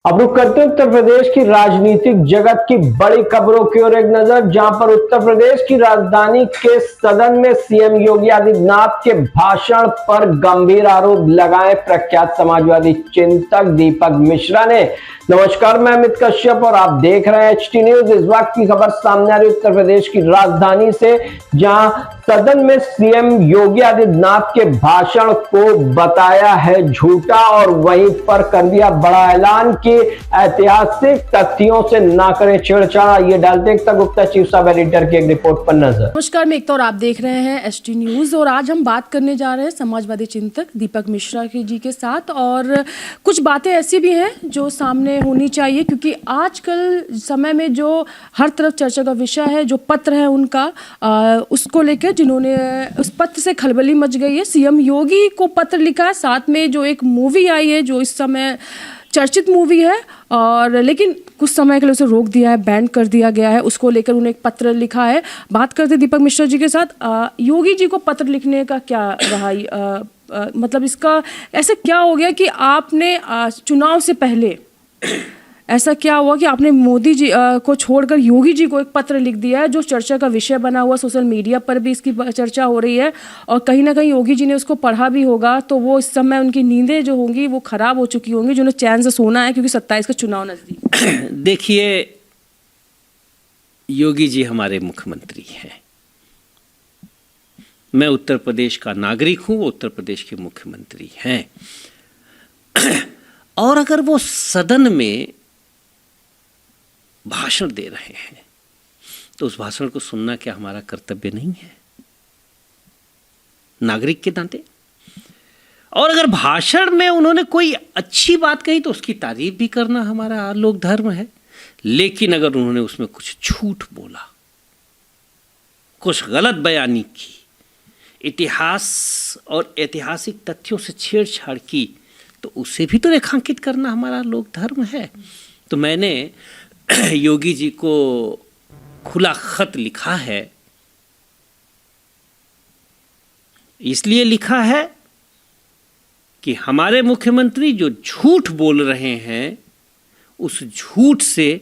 अब रुक करते उत्तर प्रदेश की राजनीतिक जगत की बड़ी खबरों की ओर एक नजर, जहां पर उत्तर प्रदेश की राजधानी के सदन में सीएम योगी आदित्यनाथ के भाषण पर गंभीर आरोप लगाए प्रख्यात समाजवादी चिंतक दीपक मिश्रा ने। नमस्कार, मैं अमित कश्यप और आप देख रहे हैं एचटी न्यूज। इस वक्त की खबर सामने आ रही उत्तर प्रदेश की राजधानी से, जहां सदन में सीएम योगी आदित्यनाथ के भाषण को बताया है झूठा और वहीं पर कर दिया बड़ा ऐलान कि ऐतिहासिक तथ्यों से ना करें छेड़छाड़। ये डालते एकता गुप्ता चीफ सब एडिटर की एक रिपोर्ट पर नजर। नमस्कार, मैं एकता और आप देख रहे हैं एचटी न्यूज और आज हम बात करने जा रहे हैं समाजवादी चिंतक दीपक मिश्रा जी के साथ। और कुछ बातें ऐसी भी हैं जो सामने होनी चाहिए, क्योंकि आजकल समय में जो हर तरफ चर्चा का विषय है, जो पत्र है उनका, उसको लेकर जिन्होंने उस पत्र से खलबली मच गई है। सीएम योगी को पत्र लिखा है, साथ में जो एक मूवी आई है जो इस समय चर्चित मूवी है, और लेकिन कुछ समय के लिए उसे रोक दिया है, बैन कर दिया गया है। उसको लेकर उन्हें एक पत्र लिखा है। बात करते दीपक मिश्रा जी के साथ। योगी जी को पत्र लिखने का क्या रहा, मतलब इसका ऐसा क्या हो गया कि आपने चुनाव से पहले ऐसा क्या हुआ कि आपने मोदी जी को छोड़कर योगी जी को एक पत्र लिख दिया है, जो चर्चा का विषय बना हुआ। सोशल मीडिया पर भी इसकी चर्चा हो रही है और कहीं ना कहीं योगी जी ने उसको पढ़ा भी होगा, तो वो इस समय उनकी नींदें जो होंगी वो खराब हो चुकी होंगी, जो उन्हें चैन से सोना है, क्योंकि 27 का चुनाव नजदीक। देखिए, योगी जी हमारे मुख्यमंत्री हैं। मैं उत्तर प्रदेश का नागरिक हूं, वो उत्तर प्रदेश के मुख्यमंत्री हैं। और अगर वो सदन में भाषण दे रहे हैं तो उस भाषण को सुनना क्या हमारा कर्तव्य नहीं है नागरिक के नाते? और अगर भाषण में उन्होंने कोई अच्छी बात कही तो उसकी तारीफ भी करना हमारा लोक धर्म है। लेकिन अगर उन्होंने उसमें कुछ झूठ बोला, कुछ गलत बयानी की, इतिहास और ऐतिहासिक तथ्यों से छेड़छाड़ की, तो उसे भी तो रेखांकित करना हमारा लोक धर्म है। तो मैंने योगी जी को खुला खत लिखा है। इसलिए लिखा है कि हमारे मुख्यमंत्री जो झूठ बोल रहे हैं, उस झूठ से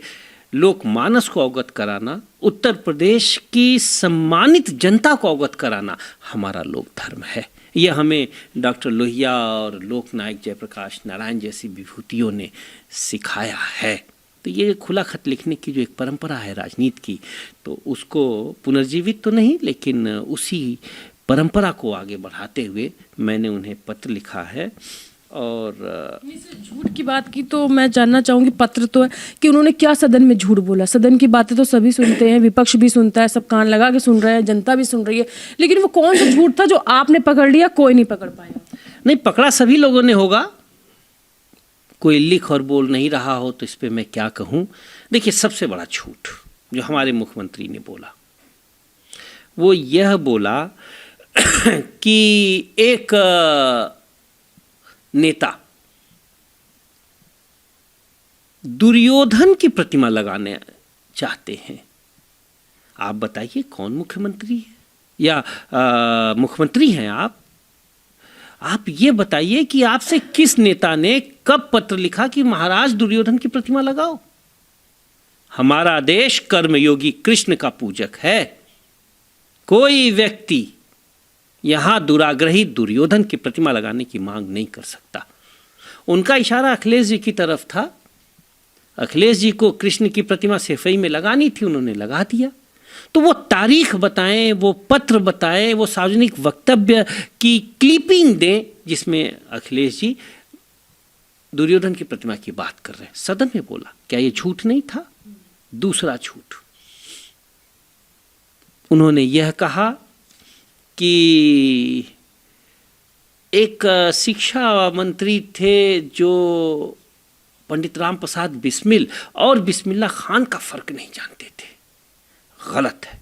लोकमानस को अवगत कराना, उत्तर प्रदेश की सम्मानित जनता को अवगत कराना हमारा लोक धर्म है। यह हमें डॉक्टर लोहिया और लोकनायक जयप्रकाश नारायण जैसी विभूतियों ने सिखाया है। तो ये खुला खत लिखने की जो एक परंपरा है राजनीति की, तो उसको पुनर्जीवित तो नहीं, लेकिन उसी परंपरा को आगे बढ़ाते हुए मैंने उन्हें पत्र लिखा है। और झूठ की बात की तो मैं जानना चाहूंगी, पत्र तो है कि उन्होंने क्या सदन में झूठ बोला। सदन की बातें तो सभी सुनते हैं, विपक्ष भी सुनता है, सब कान लगा के सुन रहे हैं, जनता भी सुन रही है, लेकिन वो कौन सा झूठ था जो आपने पकड़ लिया, कोई नहीं पकड़ पाया? नहीं, पकड़ा सभी लोगों ने होगा। कोई लिख और बोल नहीं रहा हो तो इस पे मैं क्या कहूं। देखिए, सबसे बड़ा झूठ जो हमारे मुख्यमंत्री ने बोला, वो यह बोला कि एक नेता दुर्योधन की प्रतिमा लगाने चाहते हैं। आप बताइए, कौन मुख्यमंत्री है या मुख्यमंत्री हैं आप ये बताइए कि आपसे किस नेता ने कब पत्र लिखा कि महाराज दुर्योधन की प्रतिमा लगाओ? हमारा देश कर्मयोगी कृष्ण का पूजक है। कोई व्यक्ति यहां दुराग्रही दुर्योधन की प्रतिमा लगाने की मांग नहीं कर सकता। उनका इशारा अखिलेश जी की तरफ था। अखिलेश जी को कृष्ण की प्रतिमा सेफई में लगानी थी, उन्होंने लगा दिया। तो वो तारीख बताएं, वो पत्र बताएं, वो सार्वजनिक वक्तव्य की क्लिपिंग दें जिसमें अखिलेश जी दुर्योधन की प्रतिमा की बात कर रहे हैं। सदन में बोला, क्या ये झूठ नहीं था? दूसरा झूठ, उन्होंने यह कहा कि एक शिक्षा मंत्री थे जो पंडित राम प्रसाद बिस्मिल और बिस्मिल्ला खान का फर्क नहीं जानते थे। गलत है।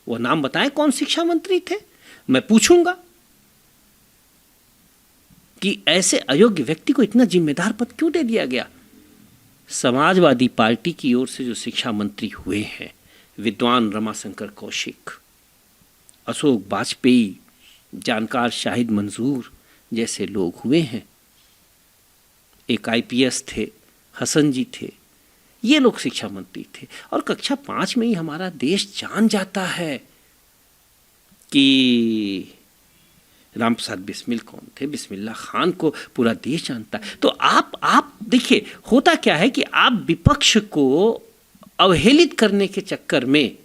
वो नाम बताएं कौन शिक्षा मंत्री थे, मैं पूछूंगा कि ऐसे अयोग्य व्यक्ति को इतना जिम्मेदार पद क्यों दे दिया गया। समाजवादी पार्टी की ओर से जो शिक्षा मंत्री हुए हैं, विद्वान रमाशंकर कौशिक, अशोक वाजपेयी, जानकार शाहिद मंजूर जैसे लोग हुए हैं। एक आईपीएस थे हसन जी थे, ये लोग शिक्षा मंत्री थे। और कक्षा 5 में ही हमारा देश जान जाता है कि राम प्रसाद बिस्मिल कौन थे, बिस्मिल्लाह खान को पूरा देश जानता है। तो आप देखिए, होता क्या है कि आप विपक्ष को अवहेलित करने के चक्कर में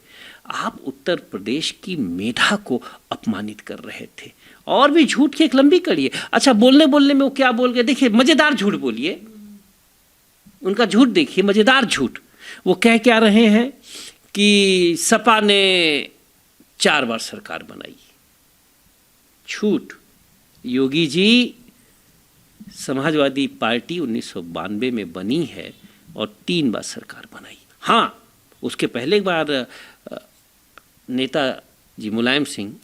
आप उत्तर प्रदेश की मेधा को अपमानित कर रहे थे। और भी झूठ की एक लंबी कड़ी है। अच्छा, बोलने बोलने में वो क्या बोल गए, देखिए मजेदार झूठ बोलिए, उनका झूठ देखिए, मजेदार झूठ। वो कह क्या रहे हैं कि सपा ने 4 बार सरकार बनाई। झूठ। योगी जी, समाजवादी पार्टी 1992 में बनी है और 3 बार सरकार बनाई। हाँ, उसके पहले एक बार नेताजी मुलायम सिंह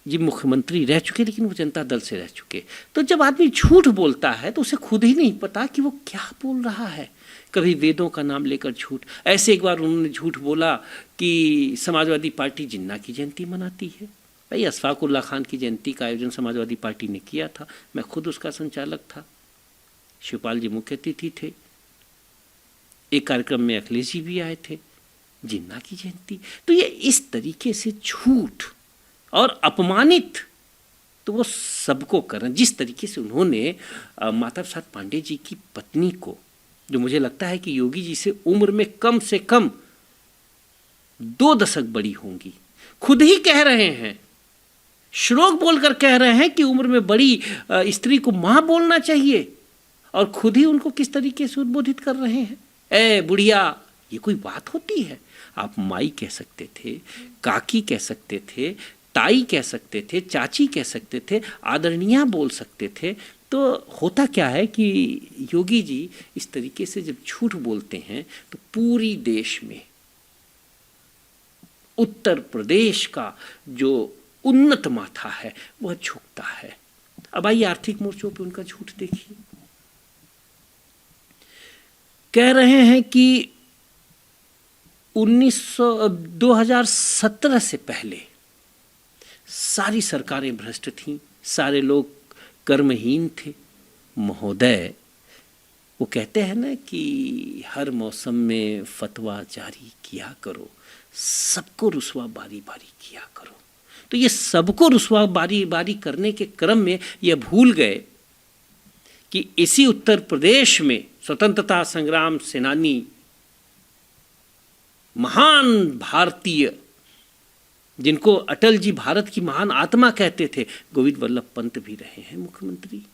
जी मुख्यमंत्री रह चुके, लेकिन वो जनता दल से रह चुके। तो जब आदमी झूठ बोलता है तो उसे खुद ही नहीं पता कि वो क्या बोल रहा है। कभी वेदों का नाम लेकर झूठ। ऐसे एक बार उन्होंने झूठ बोला कि समाजवादी पार्टी जिन्ना की जयंती मनाती है। भाई, अशफाकुल्लाह खान की जयंती का आयोजन समाजवादी पार्टी ने किया था, मैं खुद उसका संचालक था, शिवपाल जी मुख्य अतिथि थे, एक कार्यक्रम में अखिलेश जी भी आए थे। जिन्ना की जयंती। तो ये इस तरीके से झूठ और अपमानित तो वो सबको कर रहे हैं। जिस तरीके से उन्होंने माता प्रसाद पांडे जी की पत्नी को, जो मुझे लगता है कि योगी जी से उम्र में कम से कम 2 दशक बड़ी होंगी, खुद ही कह रहे हैं, श्लोक बोलकर कह रहे हैं कि उम्र में बड़ी स्त्री को मां बोलना चाहिए, और खुद ही उनको किस तरीके से उद्बोधित कर रहे हैं, ए बुढ़िया। ये कोई बात होती है? आप माई कह सकते थे, काकी कह सकते थे, ताई कह सकते थे, चाची कह सकते थे, आदरणीया बोल सकते थे। तो होता क्या है कि योगी जी इस तरीके से जब झूठ बोलते हैं तो पूरी देश में उत्तर प्रदेश का जो उन्नत माथा है वह झुकता है। अब आइए आर्थिक मोर्चों पे उनका झूठ देखिए। कह रहे हैं कि 2017 से पहले सारी सरकारें भ्रष्ट थीं, सारे लोग कर्महीन थे। महोदय, वो कहते हैं ना कि हर मौसम में फतवा जारी किया करो, सबको रुसवा बारी बारी किया करो। तो ये सबको रुसवा बारी बारी करने के क्रम में ये भूल गए कि इसी उत्तर प्रदेश में स्वतंत्रता संग्राम सेनानी, महान भारतीय, जिनको अटल जी भारत की महान आत्मा कहते थे, गोविंद वल्लभ पंत भी रहे हैं मुख्यमंत्री।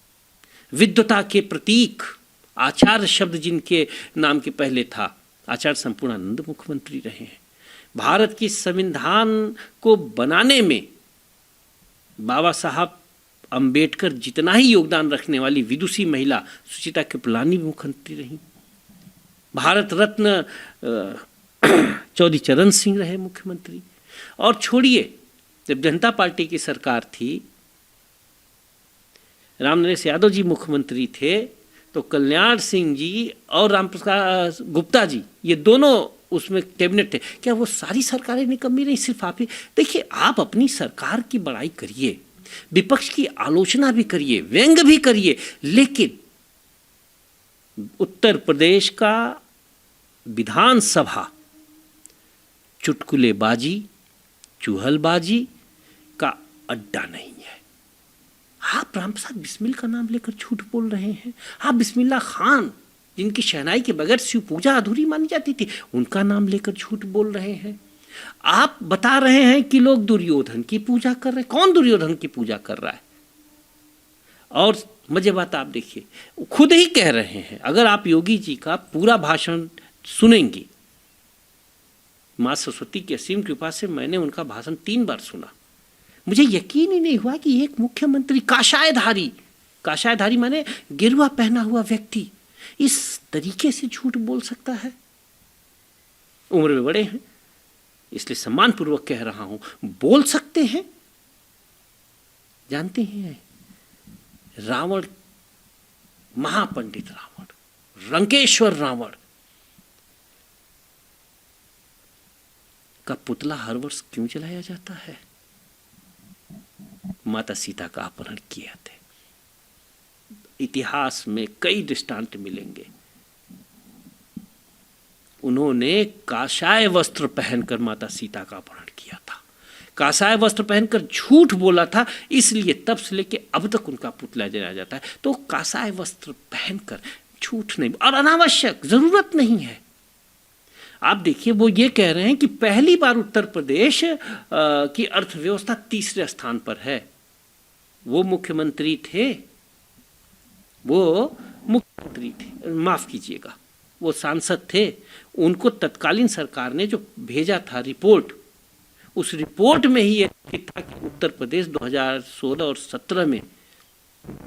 विद्वता के प्रतीक आचार्य शब्द जिनके नाम के पहले था, आचार्य संपूर्णानंद मुख्यमंत्री रहे हैं। भारत की संविधान को बनाने में बाबा साहब अंबेडकर जितना ही योगदान रखने वाली विदुषी महिला सुचिता कृपलानी भी मुख्यमंत्री रही। भारत रत्न चौधरी चरण सिंह रहे मुख्यमंत्री। और छोड़िए, जब जनता पार्टी की सरकार थी, रामनरेश यादव जी मुख्यमंत्री थे, तो कल्याण सिंह जी और रामप्रसाद गुप्ता जी, ये दोनों उसमें कैबिनेट थे। क्या वो सारी सरकारें निकम्मी रही? सिर्फ आप ही देखिए। आप अपनी सरकार की बड़ाई करिए, विपक्ष की आलोचना भी करिए, व्यंग भी करिए, लेकिन उत्तर प्रदेश का विधानसभा चुटकुलेबाजी, चूहलबाजी का अड्डा नहीं है। आप रामप्रसाद बिस्मिल का नाम लेकर झूठ बोल रहे हैं। आप बिस्मिल्लाह खान, जिनकी शहनाई के बगैर शिव पूजा अधूरी मानी जाती थी, उनका नाम लेकर झूठ बोल रहे हैं। आप बता रहे हैं कि लोग दुर्योधन की पूजा कर रहे हैं। कौन दुर्योधन की पूजा कर रहा है? और मजे बात आप देखिए, खुद ही कह रहे हैं। अगर आप योगी जी का पूरा भाषण सुनेंगे, माँ सरस्वती की असीम कृपा से मैंने उनका भाषण 3 बार सुना, मुझे यकीन ही नहीं हुआ कि एक मुख्यमंत्री काशायधारी माने गिरवा पहना हुआ व्यक्ति इस तरीके से झूठ बोल सकता है। उम्र में बड़े हैं, इसलिए सम्मानपूर्वक कह रहा हूं, बोल सकते हैं। जानते हैं, रावण, महापंडित रावण, रंकेश्वर रावण का पुतला हर वर्ष क्यों जलाया जाता है? माता सीता का अपहरण किए थे। इतिहास में कई दृष्टांत मिलेंगे। उन्होंने काषाय वस्त्र पहनकर माता सीता का अपहरण किया था, काषाय वस्त्र पहनकर झूठ बोला था, इसलिए तब से लेके अब तक उनका पुतला जलाया जाता है। तो काषाय वस्त्र पहनकर झूठ नहीं, और अनावश्यक, जरूरत नहीं है। आप देखिए, वो ये कह रहे हैं कि पहली बार उत्तर प्रदेश की अर्थव्यवस्था तीसरे स्थान पर है। वो मुख्यमंत्री थे, माफ कीजिएगा, वो सांसद थे। उनको तत्कालीन सरकार ने जो भेजा था रिपोर्ट, उस रिपोर्ट में ही ये था कि उत्तर प्रदेश 2016 और 17 में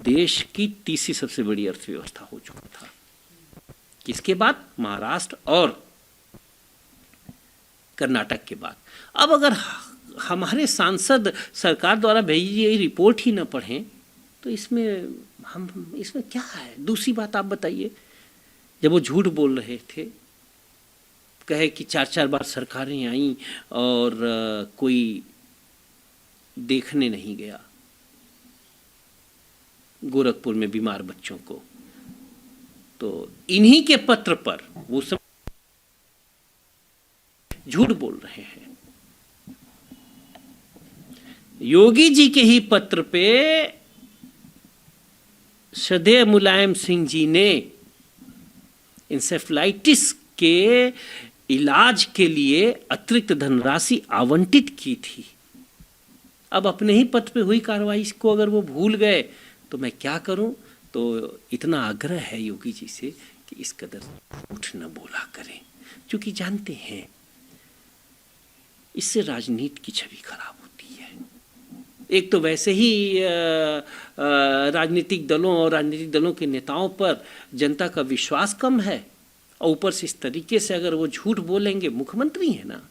देश की तीसरी सबसे बड़ी अर्थव्यवस्था हो चुका था। किसके बाद? महाराष्ट्र और कर्नाटक के बाद। अब अगर हमारे सांसद सरकार द्वारा भेजी गई रिपोर्ट ही न पढ़ें तो इसमें क्या है? दूसरी बात आप बताइए, जब वो झूठ बोल रहे थे, कहे कि 4-4 बार सरकारें आईं और कोई देखने नहीं गया गोरखपुर में बीमार बच्चों को, तो इन्हीं के पत्र पर वो सब झूठ बोल रहे हैं। योगी जी के ही पत्र पे श्रद्धेय मुलायम सिंह जी ने इंसेफ्लाइटिस के इलाज के लिए अतिरिक्त धनराशि आवंटित की थी। अब अपने ही पत्र पे हुई कार्रवाई को अगर वो भूल गए तो मैं क्या करूं? तो इतना आग्रह है योगी जी से कि इस कदर झूठ न बोला करें, क्योंकि जानते हैं इससे राजनीति की छवि खराब होती है। एक तो वैसे ही राजनीतिक दलों और राजनीतिक दलों के नेताओं पर जनता का विश्वास कम है, और ऊपर से इस तरीके से अगर वो झूठ बोलेंगे, मुख्यमंत्री है ना,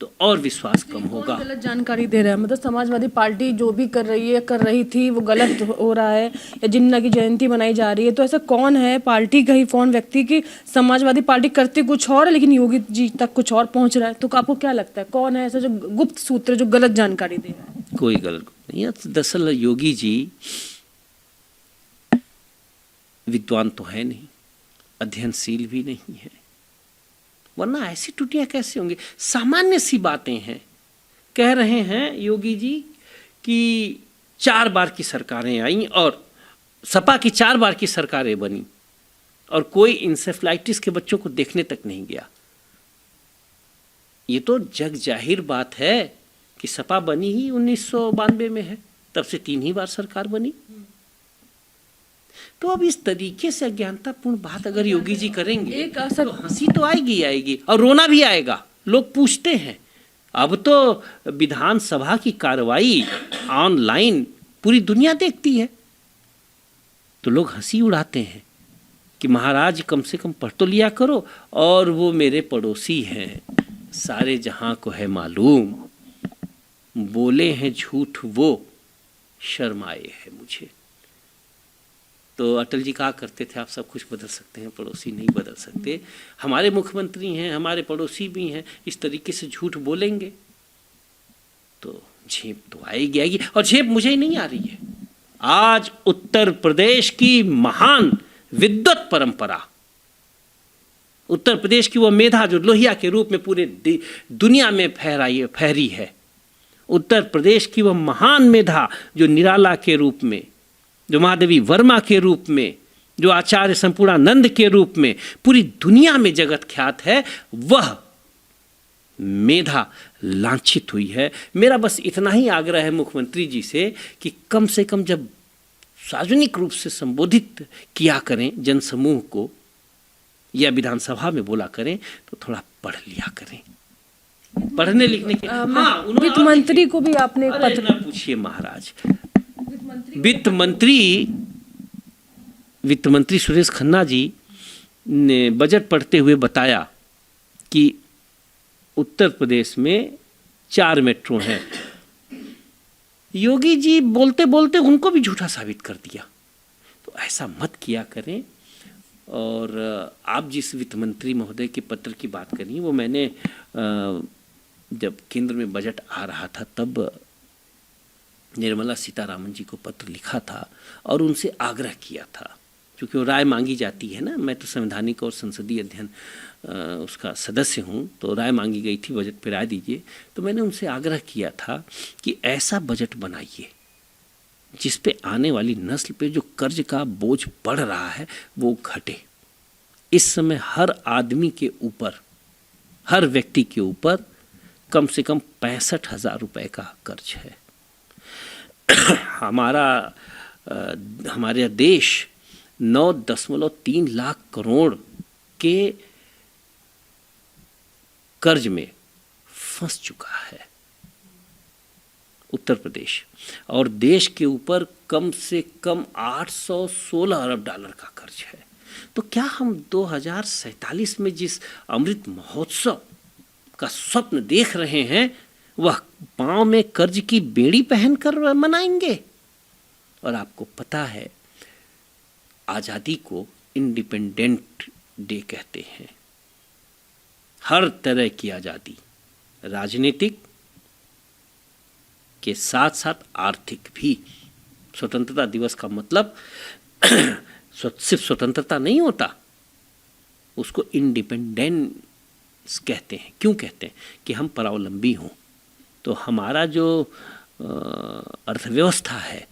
तो और विश्वास कम होगा। गलत जानकारी दे रहा है, मतलब समाजवादी पार्टी जो भी कर रही थी वो गलत हो रहा है, या जिन्ना की जयंती मनाई जा रही है, तो ऐसा कौन है पार्टी का ही कौन व्यक्ति की समाजवादी पार्टी करती कुछ और है लेकिन योगी जी तक कुछ और पहुंच रहा है? तो आपको क्या लगता है कौन है ऐसा जो गुप्त सूत्र जो गलत जानकारी दे रहा है? कोई गलत नहीं है। दरअसल योगी जी विद्वान तो है नहीं, अध्ययनशील भी नहीं है, वरना ऐसी टुटियां कैसे होंगी? सामान्य सी बातें हैं। कह रहे हैं योगी जी कि 4 बार की सरकारें आईं और सपा की 4 बार की सरकारें बनी और कोई इंसेफ्लाइटिस के बच्चों को देखने तक नहीं गया। ये तो जग जाहिर बात है कि सपा बनी ही 1992 में है, तब से 3 ही बार सरकार बनी। तो अब इस तरीके से अज्ञानतापूर्ण बात अगर योगी जी करेंगे तो हंसी तो आएगी और रोना भी आएगा। लोग पूछते हैं, अब तो विधानसभा की कार्रवाई ऑनलाइन पूरी दुनिया देखती है, तो लोग हंसी उड़ाते हैं कि महाराज कम से कम पढ़ तो लिया करो, और वो मेरे पड़ोसी हैं, सारे जहां को है मालूम, बोले हैं झूठ वो, शर्म आए है मुझे। तो अटल जी कहा करते थे, आप सब कुछ बदल सकते हैं, पड़ोसी नहीं बदल सकते। हमारे मुख्यमंत्री हैं, हमारे पड़ोसी भी हैं, इस तरीके से झूठ बोलेंगे तो झेप तो आएगी। और झेप मुझे ही नहीं आ रही है। आज उत्तर प्रदेश की महान विद्वत परंपरा, उत्तर प्रदेश की वो मेधा जो लोहिया के रूप में पूरे दुनिया में फहरी है, उत्तर प्रदेश की वो महान मेधा जो निराला के रूप में, जो महादेवी वर्मा के रूप में, जो आचार्य संपूर्णानंद के रूप में पूरी दुनिया में जगत ख्यात है, वह मेधा लांछित हुई है। मेरा बस इतना ही आग्रह है मुख्यमंत्री जी से कि कम से कम जब सार्वजनिक रूप से संबोधित किया करें जनसमूह को या विधानसभा में बोला करें तो थोड़ा पढ़ लिया करें, पढ़ने लिखने के। वित्त मंत्री को भी आपने पत्र पूछिए महाराज, वित्त मंत्री सुरेश खन्ना जी ने बजट पढ़ते हुए बताया कि उत्तर प्रदेश में 4 मेट्रो हैं। योगी जी बोलते बोलते उनको भी झूठा साबित कर दिया। तो ऐसा मत किया करें। और आप जिस वित्त मंत्री महोदय के पत्र की बात करी, वो मैंने जब केंद्र में बजट आ रहा था तब निर्मला सीतारामन जी को पत्र लिखा था और उनसे आग्रह किया था क्योंकि वो राय मांगी जाती है ना। मैं तो संवैधानिक और संसदीय अध्ययन उसका सदस्य हूँ, तो राय मांगी गई थी बजट पर राय दीजिए। तो मैंने उनसे आग्रह किया था कि ऐसा बजट बनाइए जिस पे आने वाली नस्ल पे जो कर्ज का बोझ बढ़ रहा है वो घटे। इस समय हर आदमी के ऊपर, हर व्यक्ति के ऊपर कम से कम 65,000 रुपए का कर्ज है। हमारा देश 9.3 लाख करोड़ के कर्ज में फंस चुका है उत्तर प्रदेश, और देश के ऊपर कम से कम 816 अरब डॉलर का कर्ज है। तो क्या हम 2047 में जिस अमृत महोत्सव का स्वप्न देख रहे हैं वह पांव में कर्ज की बेड़ी पहनकर मनाएंगे? और आपको पता है आज़ादी को इंडिपेंडेंट डे कहते हैं। हर तरह की आज़ादी, राजनीतिक के साथ साथ आर्थिक भी। स्वतंत्रता दिवस का मतलब सिर्फ स्वतंत्रता नहीं होता, उसको इंडिपेंडेंस कहते हैं। क्यों कहते हैं? कि हम परावलंबी हों। तो हमारा जो अर्थव्यवस्था है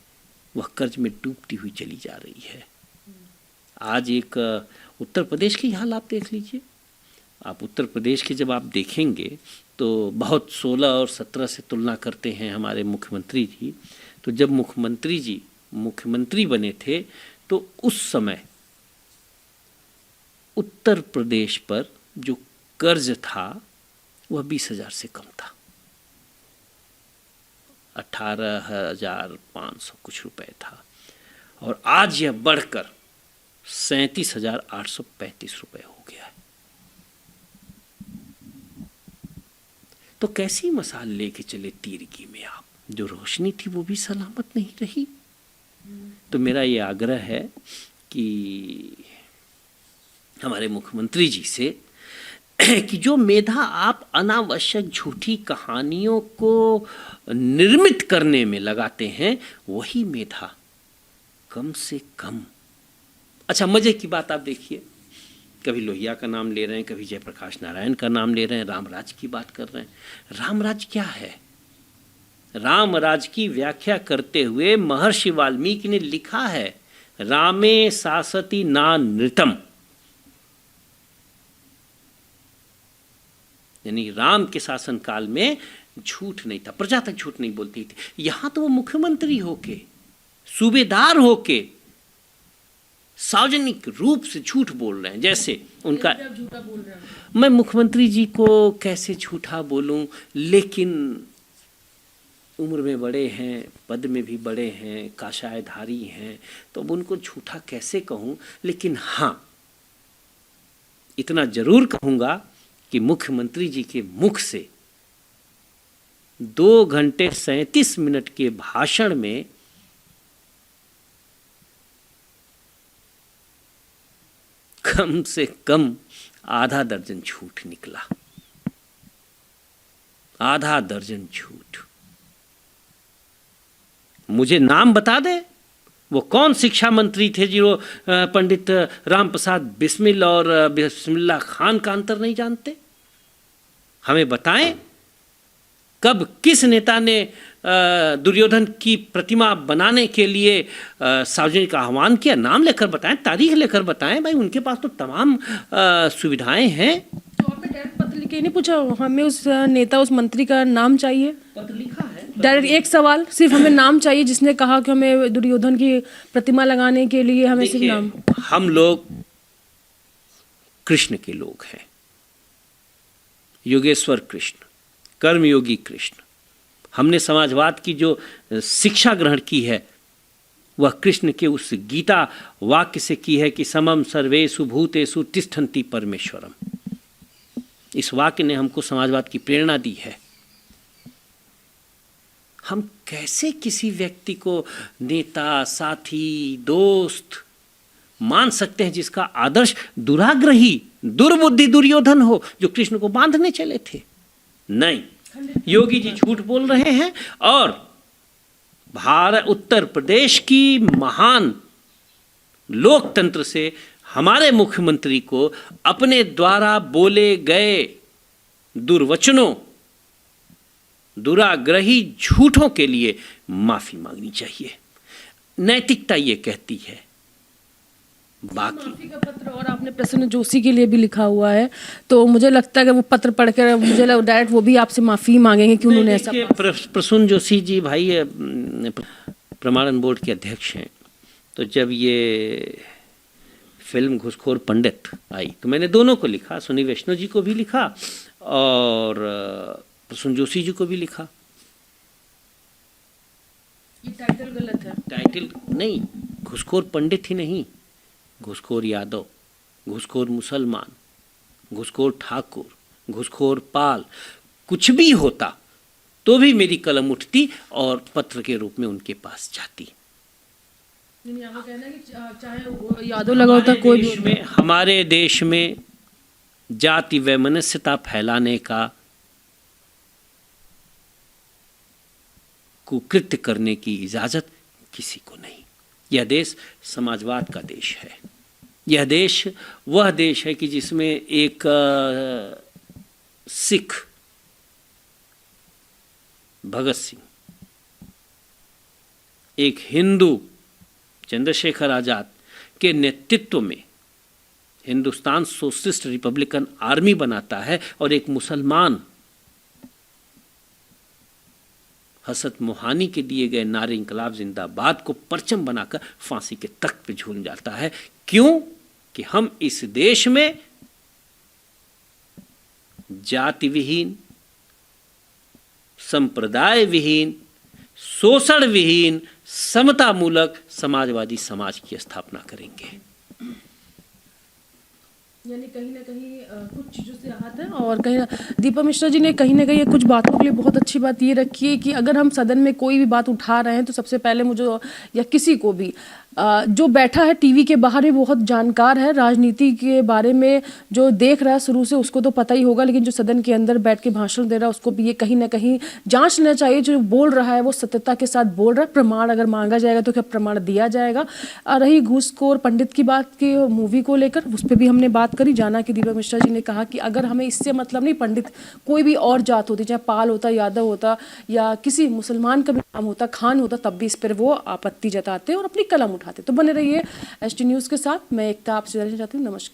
वह कर्ज में डूबती हुई चली जा रही है। आज एक उत्तर प्रदेश की हाल आप देख लीजिए। आप उत्तर प्रदेश के जब आप देखेंगे तो बहुत 16 और 17 से तुलना करते हैं हमारे मुख्यमंत्री जी। तो जब मुख्यमंत्री जी मुख्यमंत्री बने थे तो उस समय उत्तर प्रदेश पर जो कर्ज था वह 20,000 से कम था, 18,500 कुछ रुपए था, और आज यह बढ़कर 37,835 रुपए हो गया है। तो कैसी मसाल लेके चले तीरगी में आप? जो रोशनी थी वो भी सलामत नहीं रही। तो मेरा ये आग्रह है कि हमारे मुख्यमंत्री जी से कि जो मेधा आप अनावश्यक झूठी कहानियों को निर्मित करने में लगाते हैं वही मेधा कम से कम। अच्छा, मजे की बात आप देखिए, कभी लोहिया का नाम ले रहे हैं, कभी जयप्रकाश नारायण का नाम ले रहे हैं, रामराज की बात कर रहे हैं। रामराज क्या है? रामराज की व्याख्या करते हुए महर्षि वाल्मीकि ने लिखा है, रामे सासति ना नृतम, यानी राम के शासन काल में झूठ नहीं था, प्रजा तक झूठ नहीं बोलती थी। यहां तो वो मुख्यमंत्री होके, सूबेदार होके सार्वजनिक रूप से झूठ बोल रहे हैं। जैसे उनका, झूठा बोल रहे हैं। मैं मुख्यमंत्री जी को कैसे झूठा बोलूं, लेकिन उम्र में बड़े हैं, पद में भी बड़े हैं, काशायधारी हैं, तो अब उनको झूठा कैसे कहूं। लेकिन हाँ, इतना जरूर कहूंगा कि मुख्यमंत्री जी के मुख से 2 घंटे 37 मिनट के भाषण में कम से कम आधा दर्जन झूठ निकला, आधा दर्जन झूठ। मुझे नाम बता दे, वो कौन शिक्षा मंत्री थे जो पंडित राम प्रसाद बिस्मिल और बिस्मिल्लाह खान का अंतर नहीं जानते? हमें बताएं, कब किस नेता ने दुर्योधन की प्रतिमा बनाने के लिए सार्वजनिक आह्वान किया? नाम लेकर बताएं, तारीख लेकर बताएं। भाई, उनके पास तो तमाम सुविधाएं हैं। तो आपने डायरेक्ट पत्र लिख के नहीं पूछा, हमें उस नेता, उस मंत्री का नाम चाहिए? पत्र लिखा है डायरेक्ट एक सवाल, सिर्फ हमें नाम चाहिए जिसने कहा कि हमें दुर्योधन की प्रतिमा लगाने के लिए हमें सिर्फ नाम। हम लोग कृष्ण के लोग हैं, योगेश्वर कृष्ण, कर्मयोगी कृष्ण। हमने समाजवाद की जो शिक्षा ग्रहण की है वह कृष्ण के उस गीता वाक्य से की है कि समम सर्वेषु भूतेषु तिष्ठन्ति परमेश्वरम। इस वाक्य ने हमको समाजवाद की प्रेरणा दी है। हम कैसे किसी व्यक्ति को नेता, साथी, दोस्त मान सकते हैं जिसका आदर्श दुराग्रही, दुर्बुद्धि दुर्योधन हो, जो कृष्ण को बांधने चले थे? नहीं, योगी जी झूठ बोल रहे हैं। और उत्तर प्रदेश की महान लोकतंत्र से हमारे मुख्यमंत्री को अपने द्वारा बोले गए दुर्वचनों, दुराग्रही झूठों के लिए माफी मांगनी चाहिए। नैतिकता ये कहती है। बाकी माफी का पत्र और आपने प्रसन्न जोशी के लिए भी लिखा हुआ है, तो मुझे लगता है कि वो पत्र पढ़कर मुझे डायरेक्ट वो भी आपसे माफी मांगेंगे कि उन्होंने ऐसा। प्रसून जोशी जी भाई प्रमाणन बोर्ड के अध्यक्ष हैं, तो जब ये फिल्म घूसखोर पंडित आई तो मैंने दोनों को लिखा, सुनी वैष्णव जी को भी लिखा और प्रसून जोशी जी को भी लिखा। ये टाइटल गलत है। टाइटल नहीं, घूसखोर पंडित ही नहीं, घूसखोर यादव, घूसखोर मुसलमान, घूसखोर ठाकुर, घूसखोर पाल, कुछ भी होता तो भी मेरी कलम उठती और पत्र के रूप में उनके पास जाती। आपका कहना है कि चाहे वो यादव लगा होता कोई भी में, हमारे देश में जाति वैमनस्यता फैलाने का, कुकृत्य करने की इजाजत किसी को नहीं। यह देश समाजवाद का देश है। यह देश वह देश है कि जिसमें एक सिख भगत सिंह, एक हिंदू चंद्रशेखर आजाद के नेतृत्व में हिंदुस्तान सोशलिस्ट रिपब्लिकन आर्मी बनाता है और एक मुसलमान हसरत मोहानी के दिए गए नारे इंकलाब जिंदाबाद को परचम बनाकर फांसी के तख्त पे झूल जाता है। क्यों? कि हम इस देश में जाति विहीन, संप्रदाय विहीन, शोषण विहीन, समता मूलक समाजवादी समाज की स्थापना करेंगे। यानी कहीं ना कहीं कुछ चीज़ों से आहत है। और कहीं दीपक मिश्रा जी ने कहीं ना कहीं कुछ बातों के लिए बहुत अच्छी बात ये रखी है कि अगर हम सदन में कोई भी बात उठा रहे हैं तो सबसे पहले मुझे या किसी को भी जो बैठा है टीवी के बाहर भी बहुत जानकार है राजनीति के बारे में, जो देख रहा है शुरू से उसको तो पता ही होगा, लेकिन जो सदन के अंदर बैठ के भाषण दे रहा है उसको भी ये कहीं ना कहीं जांच लेना चाहिए। जो बोल रहा है वो सत्यता के साथ बोल रहा है। प्रमाण अगर मांगा जाएगा तो क्या प्रमाण दिया जाएगा। रही घूसखोर पंडित की बात की मूवी को लेकर, उस पर भी हमने बात करी। जाना कि दीपक मिश्रा जी ने कहा कि अगर हमें इससे मतलब नहीं, पंडित कोई भी और जात होती, चाहे पाल होता, यादव होता या किसी मुसलमान का भी नाम होता, खान होता, तब भी इस पर वो आपत्ति जताते और अपनी कलम उठाते। तो बने रहिए एसटी न्यूज़ के साथ। मैं एकता आपसे जाना चाहती हूँ। नमस्कार।